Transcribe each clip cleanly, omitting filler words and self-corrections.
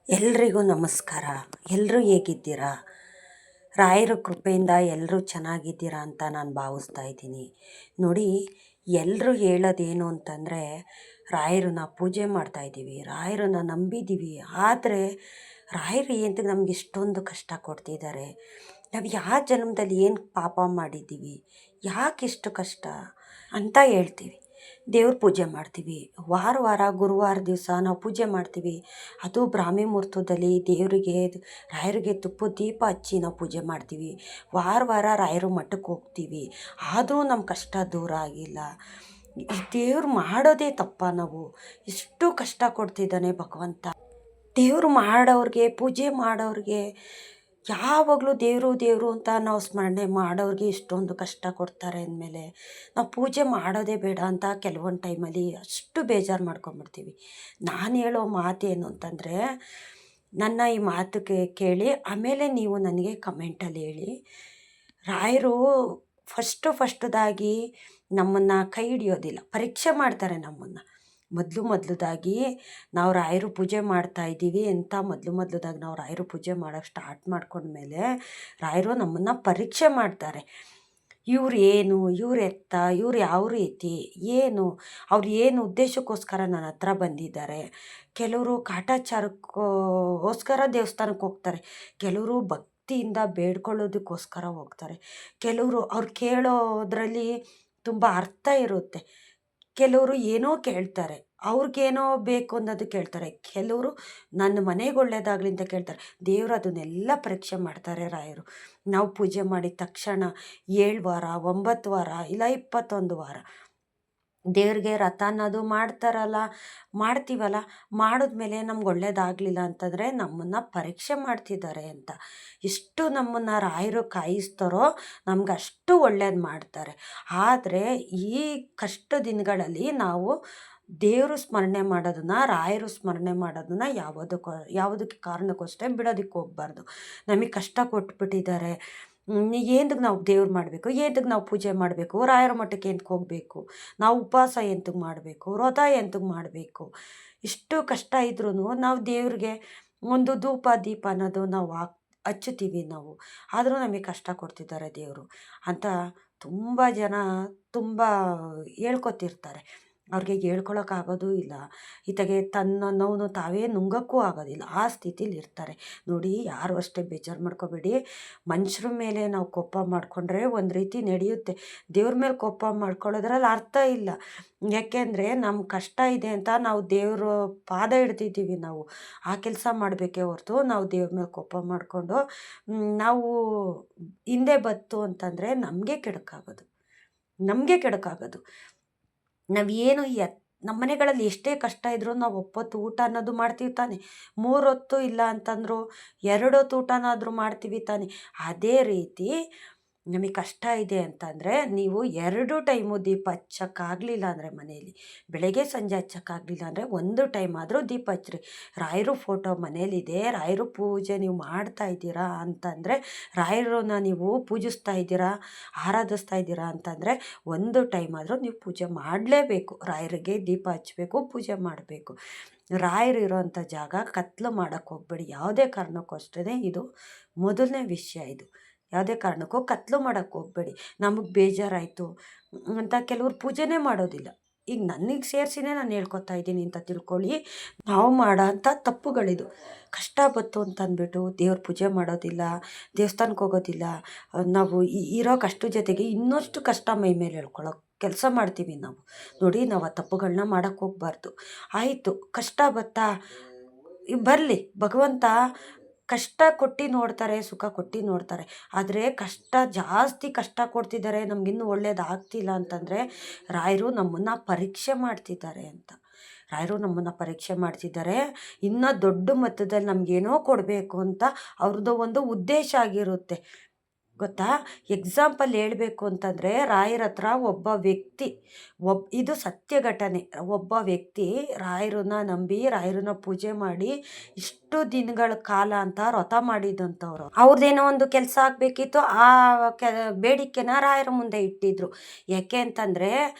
ಎಲ್ರಿಗೂ ನಮಸ್ಕಾರ. ಎಲ್ಲರೂ ಹೇಗಿದ್ದೀರಾ? ರಾಯರ ಕೃಪೆಯಿಂದ ಎಲ್ಲರೂ ಚೆನ್ನಾಗಿದ್ದೀರಾ ಅಂತ ನಾನು ಭಾವಿಸ್ತಾ ಇದ್ದೀನಿ. ನೋಡಿ, ಎಲ್ಲರೂ ಹೇಳೋದೇನು ಅಂತಂದರೆ, ರಾಯರನ್ನ ಪೂಜೆ ಮಾಡ್ತಾಯಿದ್ದೀವಿ, ರಾಯರನ್ನ ನಂಬಿದ್ದೀವಿ. ಆದರೆ ರಾಯರು ಎಂತಕ್ಕೆ ನಮ್ಗೆ ಇಷ್ಟೊಂದು ಕಷ್ಟ ಕೊಡ್ತಿದ್ದಾರೆ? ನಾವು ಯಾವ ಜನ್ಮದಲ್ಲಿ ಏನು ಪಾಪ ಮಾಡಿದ್ದೀವಿ, ಯಾಕೆ ಇಷ್ಟು ಕಷ್ಟ ಅಂತ ಹೇಳ್ತೀವಿ. ದೇವ್ರ ಪೂಜೆ ಮಾಡ್ತೀವಿ, ವಾರ ಗುರುವಾರ ದಿವಸ ನಾವು ಪೂಜೆ ಮಾಡ್ತೀವಿ. ಅದು ಬ್ರಾಹ್ಮಿ ಮುಹೂರ್ತದಲ್ಲಿ ರಾಯರಿಗೆ ತುಪ್ಪದ ದೀಪ ಹಚ್ಚಿ ನಾವು ಪೂಜೆ ಮಾಡ್ತೀವಿ. ವಾರ ರಾಯರ ಮಠಕ್ಕೆ ಹೋಗ್ತೀವಿ. ಆದರೂ ನಮ್ಮ ಕಷ್ಟ ದೂರ ಆಗಿಲ್ಲ. ದೇವ್ರು ಮಾಡೋದೇ ತಪ್ಪ? ನಾವು ಇಷ್ಟು ಕಷ್ಟ ಕೊಡ್ತಿದ್ದಾನೆ ಭಗವಂತ. ದೇವ್ರು ಮಾಡೋರಿಗೆ, ಪೂಜೆ ಮಾಡೋರಿಗೆ, ಯಾವಾಗಲೂ ದೇವರು ಅಂತ ನಾವು ಸ್ಮರಣೆ ಮಾಡೋರಿಗೆ ಇಷ್ಟೊಂದು ಕಷ್ಟ ಕೊಡ್ತಾರೆ ಅಂದಮೇಲೆ ನಾವು ಪೂಜೆ ಮಾಡೋದೇ ಬೇಡ ಅಂತ ಕೆಲವೊಂದು ಟೈಮಲ್ಲಿ ಅಷ್ಟು ಬೇಜಾರು ಮಾಡ್ಕೊಂಬಿಡ್ತೀವಿ. ನಾನು ಹೇಳೋ ಮಾತೇನು ಅಂತಂದರೆ, ನನ್ನ ಈ ಮಾತು ಕೇಳಿ ಆಮೇಲೆ ನೀವು ನನಗೆ ಕಮೆಂಟಲ್ಲಿ ಹೇಳಿ. ರಾಯರು ಫಸ್ಟುದಾಗಿ ನಮ್ಮನ್ನು ಕೈ ಹಿಡಿಯೋದಿಲ್ಲ, ಪರೀಕ್ಷೆ ಮಾಡ್ತಾರೆ ನಮ್ಮನ್ನು. ಮೊದಲುದಾಗಿ ನಾವು ರಾಯರು ಪೂಜೆ ಮಾಡ್ತಾಯಿದ್ದೀವಿ ಅಂತ ಮೊದಲುದಾಗಿ ನಾವು ರಾಯರು ಪೂಜೆ ಮಾಡೋಕ್ಕೆ ಸ್ಟಾರ್ಟ್ ಮಾಡ್ಕೊಂಡ್ಮೇಲೆ ರಾಯರು ನಮ್ಮನ್ನು ಪರೀಕ್ಷೆ ಮಾಡ್ತಾರೆ. ಇವ್ರು ಏನು, ಇವ್ರು ಎತ್ತ, ಇವ್ರು ಯಾವ ರೀತಿ, ಅವ್ರು ಏನು ಉದ್ದೇಶಕ್ಕೋಸ್ಕರ ನನ್ನ ಹತ್ರ ಬಂದಿದ್ದಾರೆ. ಕೆಲವರು ಕಾಟಾಚಾರಕ್ಕೋಸ್ಕರ ದೇವಸ್ಥಾನಕ್ಕೆ ಹೋಗ್ತಾರೆ, ಕೆಲವರು ಭಕ್ತಿಯಿಂದ ಬೇಡ್ಕೊಳ್ಳೋದಕ್ಕೋಸ್ಕರ ಹೋಗ್ತಾರೆ, ಕೆಲವರು ಅವ್ರು ಕೇಳೋದ್ರಲ್ಲಿ ತುಂಬ ಅರ್ಥ ಇರುತ್ತೆ, ಕೆಲವರು ಏನೋ ಕೇಳ್ತಾರೆ, ಅವ್ರಿಗೇನೋ ಬೇಕು ಅನ್ನೋದು ಕೇಳ್ತಾರೆ, ಕೆಲವರು ನನ್ನ ಮನೆಗೆ ಒಳ್ಳೇದಾಗಲಿ ಅಂತ ಕೇಳ್ತಾರೆ. ದೇವರು ಅದನ್ನೆಲ್ಲ ಪರೀಕ್ಷೆ ಮಾಡ್ತಾರೆ ರಾಯರು. ನಾವು ಪೂಜೆ ಮಾಡಿದ ತಕ್ಷಣ 7 ವಾರ, 9 ವಾರ, ಇಲ್ಲ 21 ವಾರ ದೇವ್ರಿಗೆ ರಥ ಅನ್ನೋದು ಮಾಡ್ತೀವಲ್ಲ, ಮಾಡಿದ್ಮೇಲೆ ನಮ್ಗೆ ಒಳ್ಳೇದಾಗಲಿಲ್ಲ ಅಂತಂದರೆ ನಮ್ಮನ್ನು ಪರೀಕ್ಷೆ ಮಾಡ್ತಿದ್ದಾರೆ ಅಂತ. ಎಷ್ಟು ನಮ್ಮನ್ನು ರಾಯರು ಕಾಯಿಸ್ತಾರೋ ನಮ್ಗೆ ಅಷ್ಟು ಒಳ್ಳೇದು ಮಾಡ್ತಾರೆ. ಆದರೆ ಈ ಕಷ್ಟ ದಿನಗಳಲ್ಲಿ ನಾವು ದೇವರು ಸ್ಮರಣೆ ಮಾಡೋದನ್ನು, ರಾಯರು ಸ್ಮರಣೆ ಮಾಡೋದನ್ನು ಯಾವುದಕ್ಕೆ ಕಾರಣಕ್ಕೋಸ್ಕರ ಬಿಡೋದಕ್ಕೆ ಹೋಗ್ಬಾರ್ದು. ನಮಗೆ ಕಷ್ಟ ಕೊಟ್ಬಿಟ್ಟಿದ್ದಾರೆ, ಏನಕ್ಕೆ ನಾವು ದೇವ್ರು ಮಾಡಬೇಕು, ಏನಕ್ಕೆ ನಾವು ಪೂಜೆ ಮಾಡಬೇಕು, ರಾಯರ ಮಠಕ್ಕೆ ಎಂತಕ್ಕೆ ಹೋಗಬೇಕು, ನಾವು ಉಪವಾಸ ಎಂತಕ್ಕೆ ಮಾಡಬೇಕು, ವ್ರತ ಎಂತಕ್ಕೆ ಮಾಡಬೇಕು, ಇಷ್ಟು ಕಷ್ಟ ಇದ್ರೂ ನಾವು ದೇವ್ರಿಗೆ ಒಂದು ಧೂಪ ದೀಪ ಅನ್ನೋದು ನಾವು ಹಚ್ಚುತ್ತೀವಿ ನಾವು. ಆದರೂ ನಮಗೆ ಕಷ್ಟ ಕೊಡ್ತಿದ್ದಾರೆ ದೇವರು ಅಂತ ತುಂಬ ಜನ ಹೇಳ್ಕೊತಿರ್ತಾರೆ. ಅವ್ರಿಗೆ ಹೇಳ್ಕೊಳಕ್ಕಾಗೋದೂ ಇಲ್ಲ, ಈತಗೆ ತನ್ನ ನೋವನ್ನು ತಾವೇ ನುಂಗೋಕ್ಕೂ ಆಗೋದಿಲ್ಲ, ಆ ಸ್ಥಿತಿಲಿ ಇರ್ತಾರೆ. ನೋಡಿ, ಯಾರು ಅಷ್ಟೇ ಬೇಜಾರು ಮಾಡ್ಕೋಬೇಡಿ. ಮನುಷ್ಯರ ಮೇಲೆ ನಾವು ಕೋಪ ಮಾಡಿಕೊಂಡ್ರೆ ಒಂದು ರೀತಿ ನಡೆಯುತ್ತೆ, ದೇವ್ರ ಮೇಲೆ ಕೋಪ ಮಾಡ್ಕೊಳ್ಳೋದ್ರಲ್ಲಿ ಅರ್ಥ ಇಲ್ಲ. ಯಾಕೆಂದರೆ ನಮ್ಮ ಕಷ್ಟ ಇದೆ ಅಂತ ನಾವು ದೇವ್ರ ಪಾದ ಹಿಡ್ದಿದ್ದೀವಿ, ನಾವು ಆ ಕೆಲಸ ಮಾಡಬೇಕೇ ಹೊರತು ನಾವು ದೇವ್ರ ಮೇಲೆ ಕೋಪ ಮಾಡಿಕೊಂಡು ನಾವು ಹಿಂದೆ ಬತ್ತು ಅಂತಂದರೆ ನಮಗೆ ಕೆಡಕಾಗೋದು. ನಾವೇನು ನಮ್ಮ ಮನೆಗಳಲ್ಲಿ ಎಷ್ಟೇ ಕಷ್ಟ ಇದ್ದರೂ ನಾವು ಒಪ್ಪತ್ತು ಊಟ ಅನ್ನೋದು ಮಾಡ್ತೀವಿ ತಾನೆ. 3 ಹೊತ್ತು ಇಲ್ಲ ಅಂತಂದರೂ 2 ಹೊತ್ತು ಊಟನಾದರೂ ಮಾಡ್ತೀವಿ ತಾನೆ. ಅದೇ ರೀತಿ ನಮಗೆ ಕಷ್ಟ ಇದೆ ಅಂತಂದರೆ ನೀವು 2 ಟೈಮು ದೀಪ ಹಚ್ಚೋಕ್ಕಾಗಲಿಲ್ಲ ಅಂದರೆ ಮನೆಯಲ್ಲಿ ಬೆಳಗ್ಗೆ ಸಂಜೆ ಹಚ್ಚೋಕ್ಕಾಗಲಿಲ್ಲ ಅಂದರೆ 1 ಟೈಮ್ ಆದರೂ ದೀಪ ಹಚ್ಚಿರಿ. ರಾಯರು ಫೋಟೋ ಮನೇಲಿದೆ, ರಾಯರು ಪೂಜೆ ನೀವು ಮಾಡ್ತಾ ಇದ್ದೀರಾ ಅಂತಂದರೆ, ರಾಯರನ್ನ ನೀವು ಪೂಜಿಸ್ತಾ ಇದ್ದೀರಾ, ಆರಾಧಿಸ್ತಾ ಇದ್ದೀರಾ ಅಂತಂದರೆ 1 ಟೈಮ್ ಆದರೂ ನೀವು ಪೂಜೆ ಮಾಡಲೇಬೇಕು. ರಾಯರಿಗೆ ದೀಪ ಹಚ್ಚಬೇಕು, ಪೂಜೆ ಮಾಡಬೇಕು. ರಾಯರು ಇರೋವಂಥ ಜಾಗ ಕತ್ಲು ಮಾಡೋಕ್ಕೆ ಹೋಗಬೇಡಿ, ಯಾವುದೇ ಕಾರಣಕ್ಕೂ ಅಷ್ಟೇ. ಇದು ಮೊದಲನೇ ವಿಷಯ. ಇದು ಯಾವುದೇ ಕಾರಣಕ್ಕೂ ಕತ್ಲು ಮಾಡೋಕ್ಕೆ ಹೋಗಬೇಡಿ. ನಮಗೆ ಬೇಜಾರಾಯಿತು ಅಂತ ಕೆಲವ್ರು ಪೂಜೆನೇ ಮಾಡೋದಿಲ್ಲ. ಈಗ ನನಗೆ ಸೇರಿಸಿನೇ ನಾನು ಹೇಳ್ಕೊತಾ ಇದ್ದೀನಿ ಅಂತ ತಿಳ್ಕೊಳ್ಳಿ. ನಾವು ಮಾಡೋ ಅಂಥ ತಪ್ಪುಗಳಿದು. ಕಷ್ಟ ಬತ್ತು ಅಂತಂದ್ಬಿಟ್ಟು ದೇವ್ರ ಪೂಜೆ ಮಾಡೋದಿಲ್ಲ, ದೇವಸ್ಥಾನಕ್ಕೆ ಹೋಗೋದಿಲ್ಲ. ನಾವು ಇರೋ ಕಷ್ಟ ಜೊತೆಗೆ ಇನ್ನಷ್ಟು ಕಷ್ಟ ಮೈ ಮೇಲೆ ಹೇಳ್ಕೊಳ್ಳೋ ಕೆಲಸ ಮಾಡ್ತೀವಿ ನಾವು. ನೋಡಿ, ನಾವು ಆ ತಪ್ಪುಗಳನ್ನ ಮಾಡೋಕ್ಕೆ ಹೋಗ್ಬಾರ್ದು. ಆಯಿತು, ಕಷ್ಟ ಬರಲಿ, ಭಗವಂತ ಕಷ್ಟ ಕೊಟ್ಟು ನೋಡ್ತಾರೆ, ಸುಖ ಕೊಟ್ಟು ನೋಡ್ತಾರೆ. ಆದರೆ ಜಾಸ್ತಿ ಕಷ್ಟ ಕೊಡ್ತಿದ್ದಾರೆ, ನಮಗಿನ್ನೂ ಒಳ್ಳೇದಾಗ್ತಿಲ್ಲ ಅಂತಂದರೆ ರಾಯರು ನಮ್ಮನ್ನು ಪರೀಕ್ಷೆ ಮಾಡ್ತಿದ್ದಾರೆ ಅಂತ. ರಾಯರು ನಮ್ಮನ್ನು ಪರೀಕ್ಷೆ ಮಾಡ್ತಿದ್ದಾರೆ. ಇನ್ನೂ ದೊಡ್ಡ ಮೊತ್ತದಲ್ಲಿ ನಮಗೇನೋ ಕೊಡಬೇಕು ಅಂತ ಅವ್ರದ್ದು ಒಂದು ಉದ್ದೇಶ ಆಗಿರುತ್ತೆ, ಗೊತ್ತಾ? ಎಕ್ಸಾಂಪಲ್ ಹೇಳಬೇಕು ಅಂತಂದರೆ, ರಾಯರ ಹತ್ರ ಒಬ್ಬ ವ್ಯಕ್ತಿ, ಇದು ಸತ್ಯ ಘಟನೆ. ಒಬ್ಬ ವ್ಯಕ್ತಿ ರಾಯರನ್ನ ನಂಬಿ, ರಾಯರನ್ನ ಪೂಜೆ ಮಾಡಿ ಇಷ್ಟು ದಿನಗಳ ಕಾಲ ಅಂತ ವ್ರತ ಮಾಡಿದಂಥವ್ರು. ಅವ್ರದ್ದೇನೋ ಒಂದು ಕೆಲಸ ಆಗಬೇಕಿತ್ತು, ಆ ಬೇಡಿಕೆನ ರಾಯರ ಮುಂದೆ ಇಟ್ಟಿದ್ರು. ಯಾಕೆ ಅಂತಂದರೆ,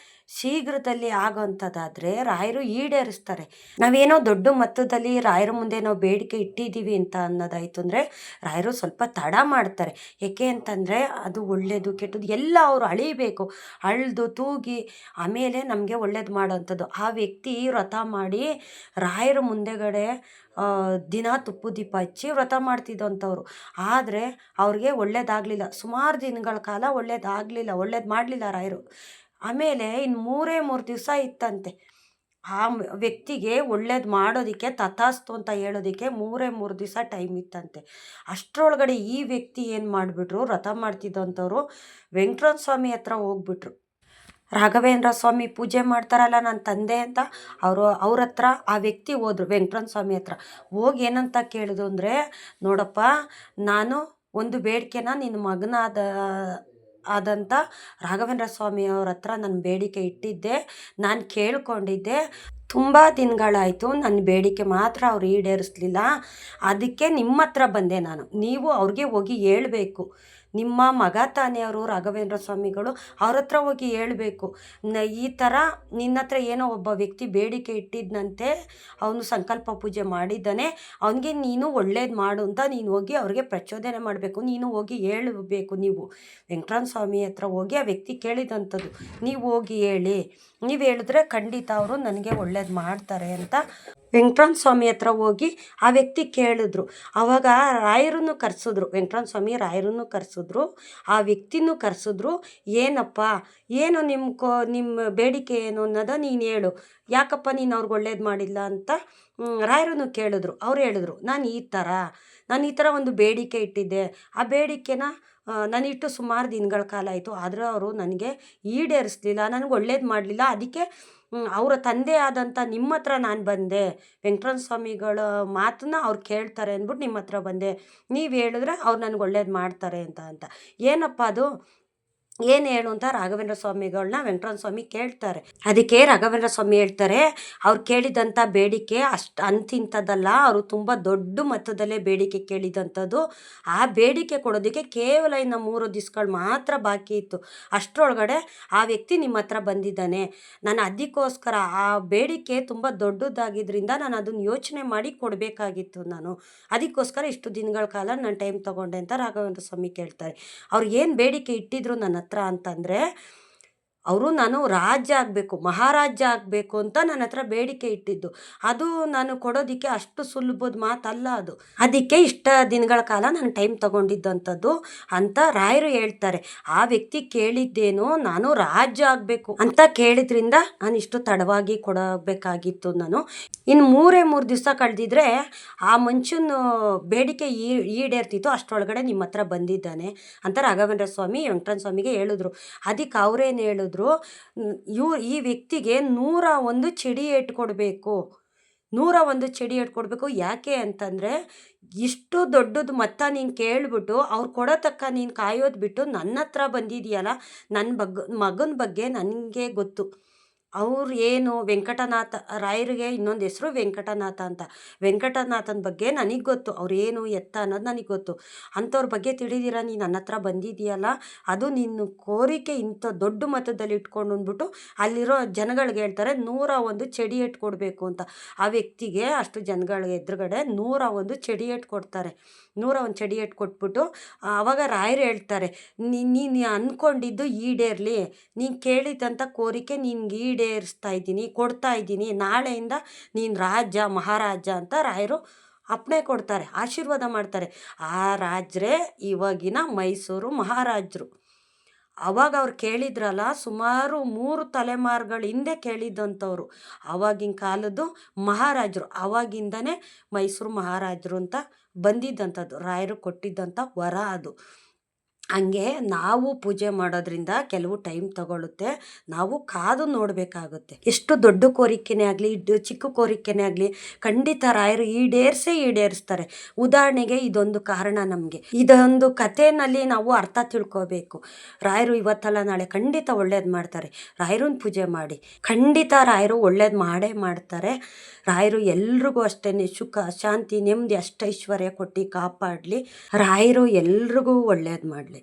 ಶೀಘ್ರದಲ್ಲಿ ಆಗೋಂಥದ್ದಾದರೆ ರಾಯರು ಈಡೇರಿಸ್ತಾರೆ. ನಾವೇನೋ ದೊಡ್ಡ ಮೊತ್ತದಲ್ಲಿ ರಾಯರ ಮುಂದೆ ನಾವು ಬೇಡಿಕೆ ಇಟ್ಟಿದ್ದೀವಿ ಅಂತ ಅನ್ನೋದಾಯಿತು ಅಂದರೆ ರಾಯರು ಸ್ವಲ್ಪ ತಡ ಮಾಡ್ತಾರೆ. ಏಕೆ ಅಂತಂದರೆ ಅದು ಒಳ್ಳೆಯದು ಕೆಟ್ಟದ್ದು ಎಲ್ಲ ಅವರು ಅಳಿಬೇಕು, ಅಳ್ದು ತೂಗಿ ಆಮೇಲೆ ನಮಗೆ ಒಳ್ಳೇದು ಮಾಡೋವಂಥದ್ದು. ಆ ವ್ಯಕ್ತಿ ವ್ರತ ಮಾಡಿ ರಾಯರ ಮುಂದೆಗಡೆ ದಿನ ತುಪ್ಪು ದೀಪ ಹಚ್ಚಿ ವ್ರತ ಮಾಡ್ತಿದ್ದಂಥವ್ರು. ಆದರೆ ಅವ್ರಿಗೆ ಒಳ್ಳೇದಾಗಲಿಲ್ಲ, ಸುಮಾರು ದಿನಗಳ ಕಾಲ ಒಳ್ಳೇದು ಮಾಡಲಿಲ್ಲ ರಾಯರು. ಆಮೇಲೆ ಇನ್ನು 3 ದಿವಸ ಇತ್ತಂತೆ ಆ ವ್ಯಕ್ತಿಗೆ ಒಳ್ಳೇದು ಮಾಡೋದಕ್ಕೆ, ತಥಾಸ್ತು ಅಂತ ಹೇಳೋದಕ್ಕೆ 3 ದಿವಸ ಟೈಮ್ ಇತ್ತಂತೆ. ಅಷ್ಟರೊಳಗಡೆ ಈ ವ್ಯಕ್ತಿ ಏನು ಮಾಡಿಬಿಟ್ರು, ವ್ರತ ಮಾಡ್ತಿದ್ದಂಥವ್ರು ವೆಂಕಟರಮಣ ಸ್ವಾಮಿ ಹತ್ರ ಹೋಗ್ಬಿಟ್ರು. ರಾಘವೇಂದ್ರ ಸ್ವಾಮಿ ಪೂಜೆ ಮಾಡ್ತಾರಲ್ಲ ನನ್ನ ತಂದೆ ಅಂತ ಅವ್ರ ಹತ್ರ ಆ ವ್ಯಕ್ತಿ ಹೋದ್ರು. ವೆಂಕಟರಮಣ ಸ್ವಾಮಿ ಹತ್ರ ಹೋಗಿ ಏನಂತ ಕೇಳಿದ್ರು ಅಂದರೆ, ನೋಡಪ್ಪ, ನಾನು ಒಂದು ಬೇಡಿಕೆನ ನಿನ್ನ ಆದಂಥ ರಾಘವೇಂದ್ರ ಸ್ವಾಮಿಯವ್ರ ಹತ್ರ ನನ್ನ ಬೇಡಿಕೆ ಇಟ್ಟಿದ್ದೆ, ನಾನು ಕೇಳ್ಕೊಂಡಿದ್ದೆ. ತುಂಬ ದಿನಗಳಾಯಿತು, ನನ್ನ ಬೇಡಿಕೆ ಮಾತ್ರ ಅವ್ರು ಈಡೇರಿಸ್ಲಿಲ್ಲ. ಅದಕ್ಕೆ ನಿಮ್ಮ ಹತ್ರ ಬಂದೆ ನಾನು. ನೀವು ಅವ್ರಿಗೆ ಹೋಗಿ ಹೇಳಬೇಕು, ನಿಮ್ಮ ಮಗ ತಾನೇ ಅವರು ರಾಘವೇಂದ್ರ ಸ್ವಾಮಿಗಳು, ಅವ್ರ ಹತ್ರ ಹೋಗಿ ಹೇಳಬೇಕು, ಈ ಥರ ನಿನ್ನ ಹತ್ರ ಏನೋ ಒಬ್ಬ ವ್ಯಕ್ತಿ ಬೇಡಿಕೆ ಇಟ್ಟಿದ್ದಂತೆ, ಅವನು ಸಂಕಲ್ಪ ಪೂಜೆ ಮಾಡಿದ್ದಾನೆ, ಅವನಿಗೆ ನೀನು ಒಳ್ಳೇದು ಮಾಡು ಅಂತ ನೀನು ಹೋಗಿ ಅವ್ರಿಗೆ ಪ್ರಚೋದನೆ ಮಾಡಬೇಕು. ನೀನು ಹೋಗಿ ಹೇಳಬೇಕು. ನೀವು ವೆಂಕಟರಮಣ ಸ್ವಾಮಿ ಹತ್ರ ಹೋಗಿ ಆ ವ್ಯಕ್ತಿ ಕೇಳಿದಂಥದ್ದು ನೀವು ಹೋಗಿ ಹೇಳಿ, ನೀವು ಹೇಳಿದ್ರೆ ಖಂಡಿತ ಅವರು ನನಗೆ ಒಳ್ಳೇದು ಮಾಡ್ತಾರೆ ಅಂತ ವೆಂಕಟರಮಣ ಸ್ವಾಮಿ ಹತ್ರ ಹೋಗಿ ಆ ವ್ಯಕ್ತಿ ಕೇಳಿದ್ರು. ಆವಾಗ ರಾಯರನ್ನು ಕರೆಸಿದ್ರು, ವೆಂಕಟರಮಣ ಸ್ವಾಮಿ ರಾಯರನ್ನು ಕರೆಸಿದ್ರು, ಆ ವ್ಯಕ್ತಿನೂ ಕರೆಸಿದ್ರು. ಏನಪ್ಪ, ಏನು ನಿಮ್ಮ ಬೇಡಿಕೆ ಏನು ಅನ್ನೋದ ನೀನು ಹೇಳು, ಯಾಕಪ್ಪ ನೀನು ಅವ್ರಿಗೆ ಒಳ್ಳೇದು ಮಾಡಿಲ್ಲ ಅಂತ ರಾಯರನ್ನು ಕೇಳಿದ್ರು. ಅವ್ರು ಹೇಳಿದ್ರು, ನಾನು ಈ ಥರ ಒಂದು ಬೇಡಿಕೆ ಇಟ್ಟಿದ್ದೆ, ಆ ಬೇಡಿಕೆನ ನಾನಿಟ್ಟು ಸುಮಾರು ದಿನಗಳ ಕಾಲ ಆಯಿತು, ಆದರೆ ಅವರು ನನಗೆ ಈಡೇರಿಸ್ಲಿಲ್ಲ, ನನಗೆ ಒಳ್ಳೇದು ಮಾಡಲಿಲ್ಲ. ಅದಕ್ಕೆ ಅವರ ತಂದೆ ಆದಂಥ ನಿಮ್ಮ ಹತ್ರ ನಾನು ಬಂದೆ, ವೆಂಕಟರಮಣ ಸ್ವಾಮಿಗಳ ಮಾತನ್ನ ಅವ್ರು ಕೇಳ್ತಾರೆ ಅಂದ್ಬಿಟ್ಟು ನಿಮ್ಮ ಹತ್ರ ಬಂದೆ, ನೀವು ಹೇಳಿದ್ರೆ ಅವ್ರು ನನಗೆ ಒಳ್ಳೇದು ಮಾಡ್ತಾರೆ ಅಂತ. ಏನಪ್ಪ ಅದು, ಏನು ಹೇಳು ಅಂತ ರಾಘವೇಂದ್ರ ಸ್ವಾಮಿಗಳನ್ನ ವೆಂಕಟರಮಣ ಸ್ವಾಮಿ ಕೇಳ್ತಾರೆ. ಅದಕ್ಕೆ ರಾಘವೇಂದ್ರ ಸ್ವಾಮಿ ಹೇಳ್ತಾರೆ, ಅವ್ರು ಕೇಳಿದಂಥ ಬೇಡಿಕೆ ಅಂತಿಂಥದ್ದಲ್ಲ, ಅವರು ತುಂಬ ದೊಡ್ಡ ಮೊತ್ತದಲ್ಲೇ ಬೇಡಿಕೆ ಕೇಳಿದಂಥದ್ದು. ಆ ಬೇಡಿಕೆ ಕೊಡೋದಕ್ಕೆ ಕೇವಲ ಇನ್ನು 3 ದಿವಸಗಳು ಮಾತ್ರ ಬಾಕಿ ಇತ್ತು. ಅಷ್ಟರೊಳಗಡೆ ಆ ವ್ಯಕ್ತಿ ನಿಮ್ಮ ಹತ್ರ ಬಂದಿದ್ದಾನೆ. ನಾನು ಅದಕ್ಕೋಸ್ಕರ ಆ ಬೇಡಿಕೆ ತುಂಬ ದೊಡ್ಡದಾಗಿದ್ದರಿಂದ ನಾನು ಅದನ್ನು ಯೋಚನೆ ಮಾಡಿ ಕೊಡಬೇಕಾಗಿತ್ತು. ನಾನು ಅದಕ್ಕೋಸ್ಕರ ಇಷ್ಟು ದಿನಗಳ ಕಾಲ ನಾನು ಟೈಮ್ ತೊಗೊಂಡೆ ಅಂತ ರಾಘವೇಂದ್ರ ಸ್ವಾಮಿ ಕೇಳ್ತಾರೆ. ಅವ್ರು ಏನು ಬೇಡಿಕೆ ಇಟ್ಟಿದ್ರು ನನ್ನ ಹತ್ರ ಅಂತಂದರೆ, ಅವರು ನಾನು ರಾಜ್ಯ ಆಗಬೇಕು, ಮಹಾರಾಜ್ಯ ಆಗಬೇಕು ಅಂತ ನನ್ನ ಹತ್ರ ಬೇಡಿಕೆ ಇಟ್ಟಿದ್ದು. ಅದು ನಾನು ಕೊಡೋದಕ್ಕೆ ಅಷ್ಟು ಸುಲಭದ ಮಾತಲ್ಲ ಅದು. ಅದಕ್ಕೆ ಇಷ್ಟ ದಿನಗಳ ಕಾಲ ನಾನು ಟೈಮ್ ತೊಗೊಂಡಿದ್ದಂಥದ್ದು ಅಂತ ರಾಯರು ಹೇಳ್ತಾರೆ. ಆ ವ್ಯಕ್ತಿ ಕೇಳಿದ್ದೇನು, ನಾನು ರಾಜ್ಯ ಆಗಬೇಕು ಅಂತ ಕೇಳಿದ್ರಿಂದ ನಾನು ಇಷ್ಟು ತಡವಾಗಿ ಕೊಡಬೇಕಾಗಿತ್ತು. ನಾನು ಇನ್ನು 3 ದಿವಸ ಕಳೆದಿದ್ರೆ ಆ ಮನುಷ್ಯನ ಬೇಡಿಕೆ ಈಡೇರ್ತಿತ್ತು. ಅಷ್ಟರೊಳಗಡೆ ನಿಮ್ಮ ಹತ್ರ ಬಂದಿದ್ದಾನೆ ಅಂತ ರಾಘವೇಂದ್ರ ಸ್ವಾಮಿ ವೆಂಕಟರಮಣ ಸ್ವಾಮಿಗೆ ಹೇಳಿದ್ರು. ಅದಕ್ಕೆ ಅವರೇನು ಹೇಳಿದ್ರು, ಈ ವ್ಯಕ್ತಿಗೆ 101 ಚಡಿ ಇಟ್ಕೊಡ್ಬೇಕು, 101 ಚಡಿ ಇಟ್ಕೊಡ್ಬೇಕು. ಯಾಕೆ ಅಂತಂದರೆ, ಇಷ್ಟು ದೊಡ್ಡದು ಮೊತ್ತ ನೀನು ಕೇಳಿಬಿಟ್ಟು ಅವ್ರು ಕೊಡೋ ತಕ್ಕ ನೀನು ಕಾಯೋದು ಬಿಟ್ಟು ನನ್ನ ಹತ್ರ ಬಂದಿದೆಯಲ್ಲ, ನನ್ನ ಮಗನ ಬಗ್ಗೆ ನನಗೆ ಗೊತ್ತು. ಅವ್ರು ಏನು ವೆಂಕಟನಾಥ, ರಾಯರಿಗೆ ಇನ್ನೊಂದು ಹೆಸರು ವೆಂಕಟನಾಥ ಅಂತ. ವೆಂಕಟನಾಥನ ಬಗ್ಗೆ ನನಗೆ ಗೊತ್ತು, ಅವ್ರು ಏನು ಎತ್ತ ಅನ್ನೋದು ನನಗೆ ಗೊತ್ತು. ಅಂಥವ್ರ ಬಗ್ಗೆ ತಿಳಿದಿರ ನೀನು ನನ್ನ ಹತ್ರ ಬಂದಿದೆಯಲ್ಲ, ಅದು ನಿನ್ನ ಕೋರಿಕೆ ಇಂಥ ದೊಡ್ಡ ಮೊತ್ತದಲ್ಲಿ ಇಟ್ಕೊಂಡು ಅಂದ್ಬಿಟ್ಟು ಅಲ್ಲಿರೋ ಜನಗಳಿಗೆ ಹೇಳ್ತಾರೆ 101 ಚಡಿ ಇಟ್ಕೊಡ್ಬೇಕು ಅಂತ. ಆ ವ್ಯಕ್ತಿಗೆ ಅಷ್ಟು ಜನಗಳ ಎದುರುಗಡೆ 101 ಚಡಿ ಇಟ್ಕೊಡ್ತಾರೆ. 101 ಚಡಿ ಕೊಟ್ಬಿಟ್ಟು ಆವಾಗ ರಾಯರು ಹೇಳ್ತಾರೆ, ನೀನು ಅಂದ್ಕೊಂಡಿದ್ದು ಈಡೇರಲಿ, ನೀನು ಕೇಳಿದಂಥ ಕೋರಿಕೆ ನಿನ್ಗೆ ಈಡೇರಿಸ್ತಾ ಇದ್ದೀನಿ, ಕೊಡ್ತಾ ಇದ್ದೀನಿ, ನಾಳೆಯಿಂದ ನೀನು ರಾಜ ಮಹಾರಾಜ ಅಂತ ರಾಯರು ಅಪ್ಪಣೆ ಕೊಡ್ತಾರೆ, ಆಶೀರ್ವಾದ ಮಾಡ್ತಾರೆ. ಆ ರಾಜರೇ ಇವಾಗಿನ ಮೈಸೂರು ಮಹಾರಾಜರು. ಅವಾಗ ಅವ್ರು ಕೇಳಿದ್ರಲ್ಲ, ಸುಮಾರು 3 ತಲೆಮಾರುಗಳ ಹಿಂದೆ ಕೇಳಿದ್ದಂಥವ್ರು, ಆವಾಗಿನ ಕಾಲದ್ದು ಮಹಾರಾಜರು. ಆವಾಗಿಂದನೇ ಮೈಸೂರು ಮಹಾರಾಜರು ಅಂತ ಬಂದಿದ್ದಂಥದ್ದು, ರಾಯರು ಕೊಟ್ಟಿದ್ದಂಥ ವರ ಅದು. ಹಂಗೆ ನಾವು ಪೂಜೆ ಮಾಡೋದ್ರಿಂದ ಕೆಲವು ಟೈಮ್ ತಗೊಳ್ಳುತ್ತೆ, ನಾವು ಕಾದು ನೋಡಬೇಕಾಗುತ್ತೆ. ಎಷ್ಟು ದೊಡ್ಡ ಕೋರಿಕೆನೇ ಆಗಲಿ, ಚಿಕ್ಕ ಕೋರಿಕೆನೇ ಆಗಲಿ, ಖಂಡಿತ ರಾಯರು ಈಡೇರಿಸ್ತಾರೆ. ಉದಾಹರಣೆಗೆ ಇದೊಂದು ಕಾರಣ, ನಮಗೆ ಇದೊಂದು ಕಥೆಯಲ್ಲಿ ನಾವು ಅರ್ಥ ತಿಳ್ಕೋಬೇಕು. ರಾಯರು ಇವತ್ತಲ್ಲ ನಾಳೆ ಖಂಡಿತ ಒಳ್ಳೇದು ಮಾಡ್ತಾರೆ. ರಾಯರನ್ನ ಪೂಜೆ ಮಾಡಿ, ಖಂಡಿತ ರಾಯರು ಒಳ್ಳೇದು ಮಾಡೇ ಮಾಡ್ತಾರೆ. ರಾಯರು ಎಲ್ರಿಗೂ ಅಷ್ಟೇ ಸುಖ ಶಾಂತಿ ನೆಮ್ಮದಿ ಅಷ್ಟೈಶ್ವರ್ಯ ಕೊಟ್ಟು ಕಾಪಾಡಲಿ. ರಾಯರು ಎಲ್ರಿಗೂ ಒಳ್ಳೇದು ಮಾಡಲಿ.